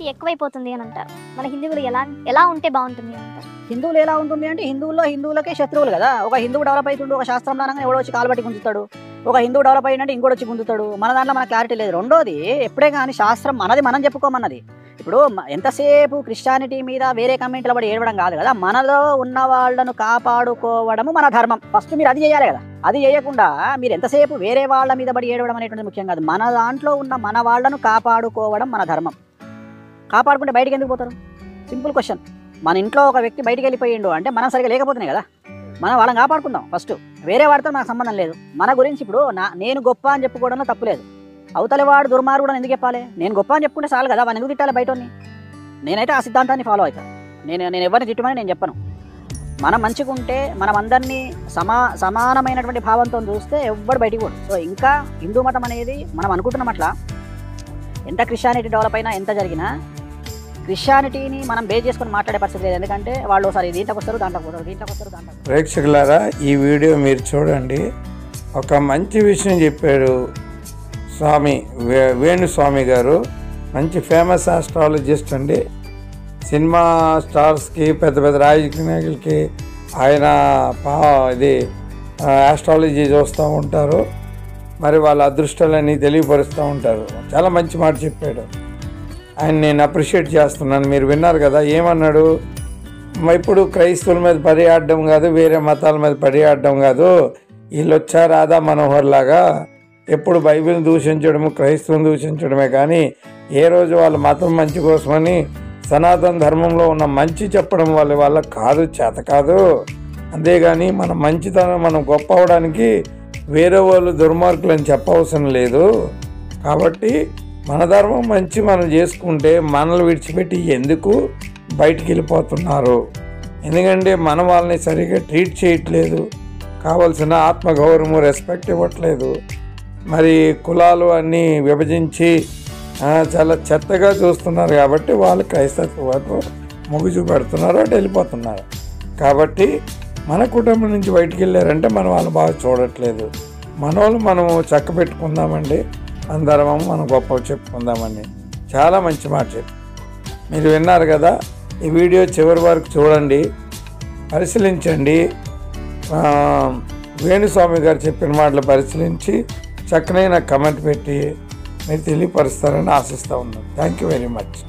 Christianity ఎక్కువైపోతుంది అని అంటారు. మన హిందువులు ఎలా ఉంటే బాగుంటుంది అని అంటారు? హిందువులు ఎలా ఉంటుంది అంటే హిందువులకే శత్రువులు కదా. ఒక హిందువు డెవలప్ అవుతుండు, ఒక శాస్త్రం అనగా ఎవడో వచ్చి కాలు పట్టి గుంజుతాడు. ఒక హిందువు డెవలప్ అయ్యిందంటే ఇంకోటి వచ్చి గుంజుతాడు. మన దాంట్లో మన క్లారిటీ లేదు. రెండోది, ఎప్పుడే కానీ శాస్త్రం మనది మనం చెప్పుకోమన్నది. ఇప్పుడు ఎంతసేపు క్రిస్టియానిటీ మీద వేరే కమెంట్లు పడి ఏడవడం కాదు కదా. మనలో ఉన్న వాళ్ళను కాపాడుకోవడము మన ధర్మం. ఫస్ట్ మీరు అది చేయాలి కదా. అది చేయకుండా మీరు ఎంతసేపు వేరే వాళ్ళ మీద పడి ఏడవడం అనేటువంటిది ముఖ్యం కాదు. మన దాంట్లో ఉన్న మన వాళ్ళను కాపాడుకోవడం మన ధర్మం. కాపాడుకుంటే బయటికి ఎందుకు పోతారు? Simple question. మన ఇంట్లో ఒక వ్యక్తి బయటికి వెళ్ళిపోయిండు అంటే మనం సరిగా లేకపోతున్నాయి కదా. మనం వాళ్ళని కాపాడుకుందాం ఫస్ట్. వేరే వాడితో నాకు సంబంధం లేదు. మన గురించి ఇప్పుడు నేను గొప్ప అని చెప్పుకోవడంలో తప్పు లేదు. అవతలి వాడు దుర్మార్గుడు ఎందుకు చెప్పాలి? నేను గొప్ప అని చెప్పుకుంటే చాలు కదా. వాడిని ఎందుకు తిట్టాలి బయటని? నేనైతే ఆ సిద్ధాంతాన్ని ఫాలో అవుతాను. నేను ఎవరిని తిట్టమని నేను చెప్పను. మనం మంచిగా ఉంటే మనం అందరినీ సమానమైనటువంటి భావంతో చూస్తే ఎవ్వడు బయటికి పోడు. సో ఇంకా హిందూ మతం అనేది మనం అనుకుంటున్నాం అట్లా. ఎంత క్రిస్టియానిటీ డెవలప్ అయినా ఎంత జరిగినా క్రిస్టియానిటీని మనం బేస్ చేసుకొని మాట్లాడే పరిస్థితి లేదు. ఎందుకంటే వాళ్ళు ఒకసారి దీంట్లోకి వస్తారు, దాంట్లోకి పోతారు, దీంట్లోకి వస్తారు, దాంట్లో. ప్రేక్షకులారా, ఈ వీడియో మీరు చూడండి. ఒక మంచి విషయం చెప్పాడు స్వామి వేణుస్వామి గారు. మంచి ఫేమస్ ఆస్ట్రాలజిస్ట్ అండి. సినిమా స్టార్స్కి, పెద్ద పెద్ద రాజకీయ నాయకులకి ఆయన ఇది ఆస్ట్రాలజీ చూస్తూ ఉంటారు. మరి వాళ్ళ అదృష్టాలన్నీ తెలియపరుస్తూ ఉంటారు. చాలా మంచి మాట చెప్పాడు. ఆయన నేను అప్రిషియేట్ చేస్తున్నాను. మీరు విన్నారు కదా ఏమన్నాడు? ఇప్పుడు క్రైస్తవుల మీద పడియాడడం కాదు, వేరే మతాల మీద పడియాడడం కాదు. వీళ్ళు వచ్చారు రాధా మనోహర్ లాగా ఎప్పుడు బైబిల్ని దూషించడము, క్రైస్తవుని దూషించడమే కానీ ఏ రోజు వాళ్ళ మతం మంచి కోసమని సనాతన ధర్మంలో ఉన్న మంచి చెప్పడం వాళ్ళ కాదు, చేత కాదు. అంతేగాని మన మంచితనం మనం గొప్ప అవడానికి వేరే వాళ్ళు దుర్మార్గులు అని చెప్పవసరం లేదు. కాబట్టి మన ధర్మం మంచి మనం చేసుకుంటే మనల్ని విడిచిపెట్టి ఎందుకు బయటికి వెళ్ళిపోతున్నారు? ఎందుకంటే మన వాళ్ళని సరిగ్గా ట్రీట్ చేయట్లేదు, కావాల్సిన ఆత్మగౌరవము, రెస్పెక్ట్ ఇవ్వట్లేదు. మరి కులాలు అన్నీ విభజించి చాలా చెత్తగా చూస్తున్నారు. కాబట్టి వాళ్ళు క్రైస్తవ మొగ్గు చూపెడుతున్నారు, అటు వెళ్ళిపోతున్నారు. కాబట్టి మన కుటుంబం నుంచి బయటికి వెళ్ళారంటే మనం వాళ్ళు బాగా చూడట్లేదు. మన వాళ్ళు మనము చక్క పెట్టుకుందామండి, మన ధర్మం మనం గొప్ప చెప్పుకుందామండి. చాలా మంచి మాట చెప్పి మీరు విన్నారు కదా. ఈ వీడియో చివరి వరకు చూడండి, పరిశీలించండి. వేణుస్వామి గారు చెప్పిన మాటలు పరిశీలించి చక్కనైన కమెంట్ పెట్టి మీరు తెలియపరుస్తారని ఆశిస్తూ ఉన్నాను. Thank you very much.